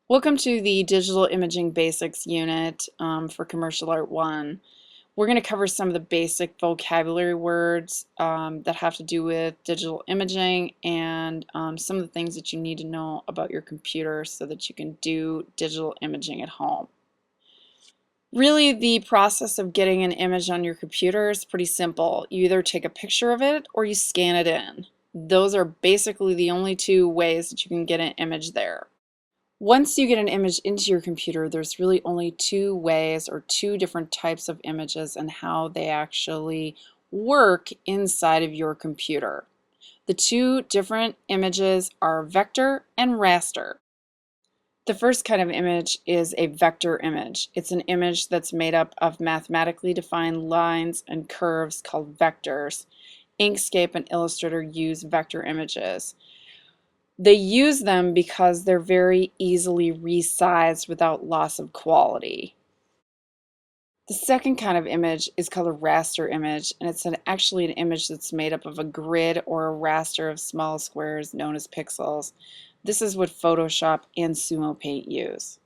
Welcome to the Digital Imaging Basics unit for Commercial Art 1. We're going to cover some of the basic vocabulary words that have to do with digital imaging and some of the things that you need to know about your computer so that you can do digital imaging at home. Really, the process of getting an image on your computer is pretty simple. You either take a picture of it or you scan it in. Those are basically the only two ways that you can get an image there. Once you get an image into your computer, there's really only two ways or two different types of images and how they actually work inside of your computer. The two different images are vector and raster. The first kind of image is a vector image. It's an image that's made up of mathematically defined lines and curves called vectors. Inkscape and Illustrator use vector images. They use them because they're very easily resized without loss of quality. The second kind of image is called a raster image, and it's actually an image that's made up of a grid or a raster of small squares known as pixels. This is what Photoshop and Sumo Paint use.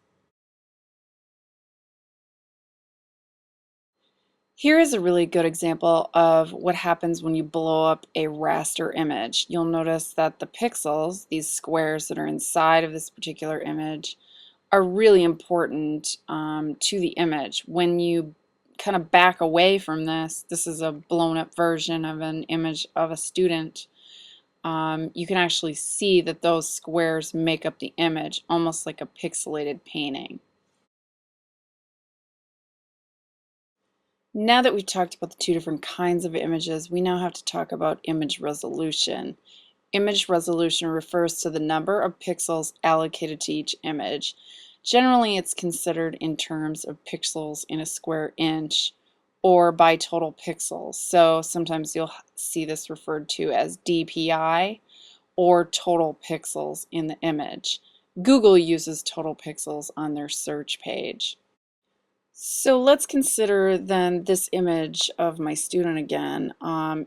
Here is a really good example of what happens when you blow up a raster image. You'll notice that the pixels, these squares that are inside of this particular image, are really important to the image. When you kind of back away from this is a blown up version of an image of a student. You can actually see that those squares make up the image, almost like a pixelated painting. Now that we've talked about the two different kinds of images, we now have to talk about image resolution. Image resolution refers to the number of pixels allocated to each image. Generally, it's considered in terms of pixels in a square inch or by total pixels. So sometimes you'll see this referred to as DPI or total pixels in the image. Google uses total pixels on their search page. So let's consider then this image of my student again.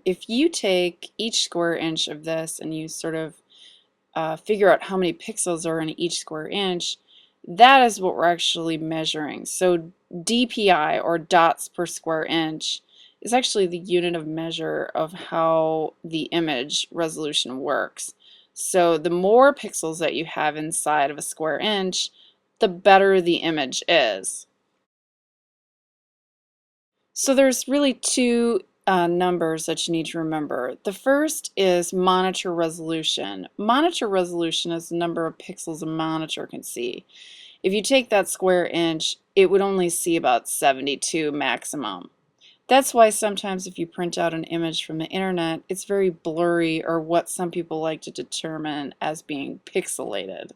If you take each square inch of this and you sort of figure out how many pixels are in each square inch, that is what we're actually measuring. So DPI, or dots per square inch, is actually the unit of measure of how the image resolution works. So the more pixels that you have inside of a square inch, the better the image is. So there's really two numbers that you need to remember. The first is monitor resolution. Monitor resolution is the number of pixels a monitor can see. If you take that square inch, it would only see about 72 maximum. That's why sometimes if you print out an image from the internet, it's very blurry, or what some people like to determine as being pixelated.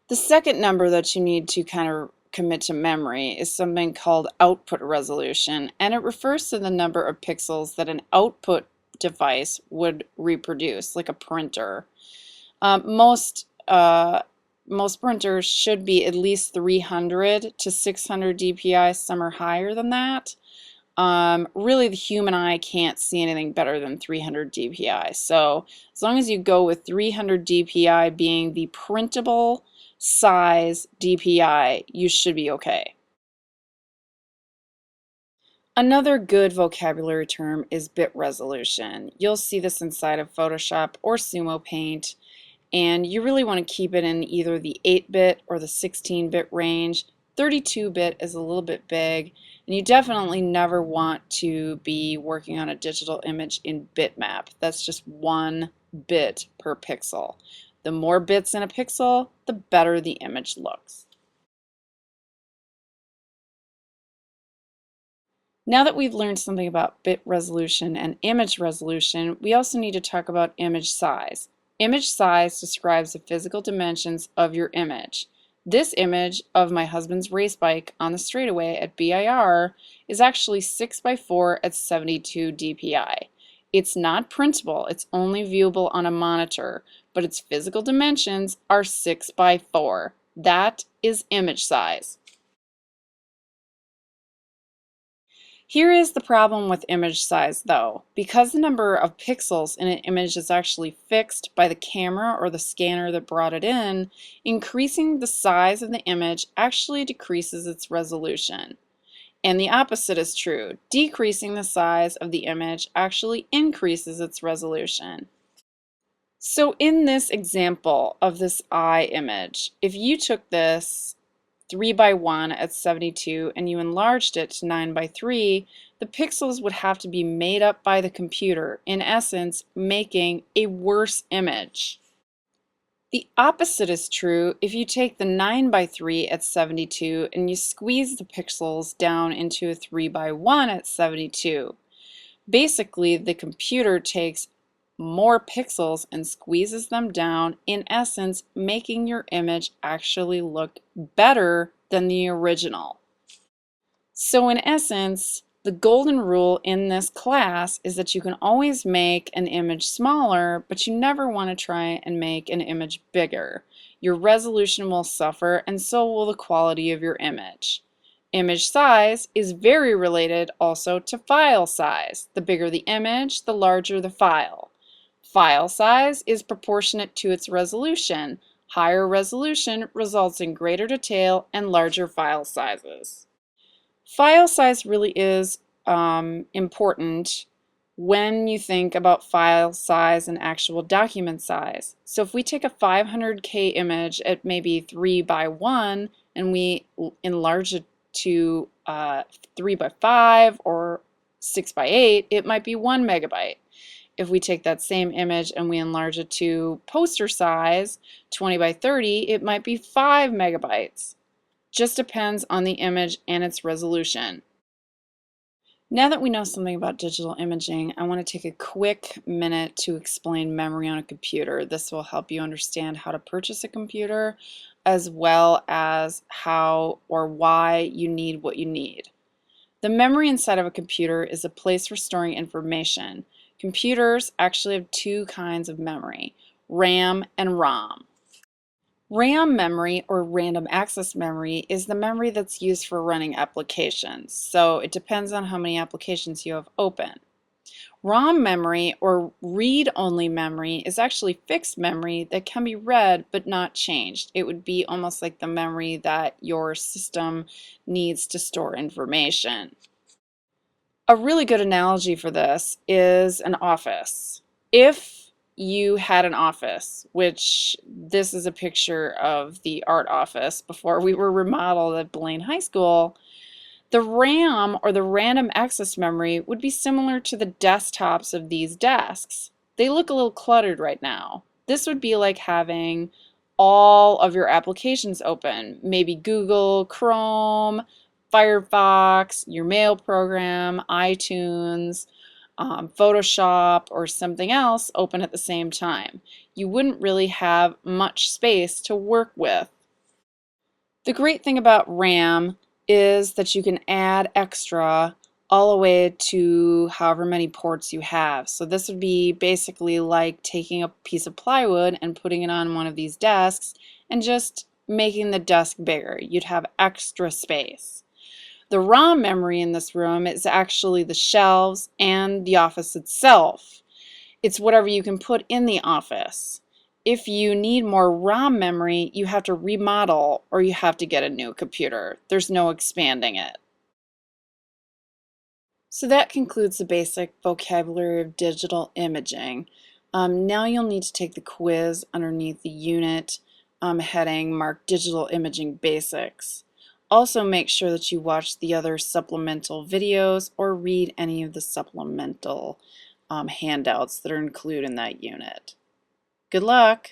The second number that you need to kind of commit to memory is something called output resolution, and it refers to the number of pixels that an output device would reproduce, like a printer. Most printers should be at least 300 to 600 dpi. Some are higher than that. Really, the human eye can't see anything better than 300 dpi. So as long as you go with 300 dpi being the printable size DPI, you should be okay. Another good vocabulary term is bit resolution. You'll see this inside of Photoshop or Sumo Paint, and you really want to keep it in either the 8-bit or the 16-bit range. 32-bit is a little bit big, and you definitely never want to be working on a digital image in bitmap. That's just 1 bit per pixel. The more bits in a pixel, the better the image looks. Now that we've learned something about bit resolution and image resolution, we also need to talk about image size. Image size describes the physical dimensions of your image. This image of my husband's race bike on the straightaway at BIR is actually 6 by 4 at 72 dpi. It's not printable, it's only viewable on a monitor, but its physical dimensions are 6 by 4. That is image size. Here is the problem with image size though. Because the number of pixels in an image is actually fixed by the camera or the scanner that brought it in, increasing the size of the image actually decreases its resolution. And the opposite is true. Decreasing the size of the image actually increases its resolution. So in this example of this eye image, if you took this 3 by 1 at 72 and you enlarged it to 9 by 3, the pixels would have to be made up by the computer, in essence making a worse image. The opposite is true if you take the 9 by 3 at 72 and you squeeze the pixels down into a 3 by 1 at 72. Basically, the computer takes more pixels and squeezes them down, in essence making your image actually look better than the original. So in essence, the golden rule in this class is that you can always make an image smaller, but you never want to try and make an image bigger. Your resolution will suffer, and so will the quality of your image. Image size is very related also to file size. The bigger the image, the larger the file. File size is proportionate to its resolution. Higher resolution results in greater detail and larger file sizes. File size really is important when you think about file size and actual document size. So if we take a 500K image at maybe 3 by 1 and we enlarge it to 3 by 5 or 6 by 8, it might be 1 megabyte. If we take that same image and we enlarge it to poster size, 20 by 30, it might be 5 megabytes. Just depends on the image and its resolution. Now that we know something about digital imaging, I want to take a quick minute to explain memory on a computer. This will help you understand how to purchase a computer, as well as how or why you need what you need. The memory inside of a computer is a place for storing information. Computers actually have two kinds of memory, RAM and ROM. RAM memory, or random access memory, is the memory that's used for running applications. So it depends on how many applications you have open. ROM memory, or read-only memory, is actually fixed memory that can be read but not changed. It would be almost like the memory that your system needs to store information. A really good analogy for this is an office. If you had an office, which this is a picture of the art office before we were remodeled at Blaine High School, the RAM, or the random access memory, would be similar to the desktops of these desks. They look a little cluttered right now. This would be like having all of your applications open, maybe Google, Chrome, Firefox, your mail program, iTunes, Photoshop, or something else open at the same time. You wouldn't really have much space to work with. The great thing about RAM is that you can add extra all the way to however many ports you have. So this would be basically like taking a piece of plywood and putting it on one of these desks and just making the desk bigger. You'd have extra space. The ROM memory in this room is actually the shelves and the office itself. It's whatever you can put in the office. If you need more ROM memory, you have to remodel or you have to get a new computer. There's no expanding it. So that concludes the basic vocabulary of digital imaging. Now you'll need to take the quiz underneath the unit heading marked Digital Imaging Basics. Also make sure that you watch the other supplemental videos or read any of the supplemental handouts that are included in that unit. Good luck!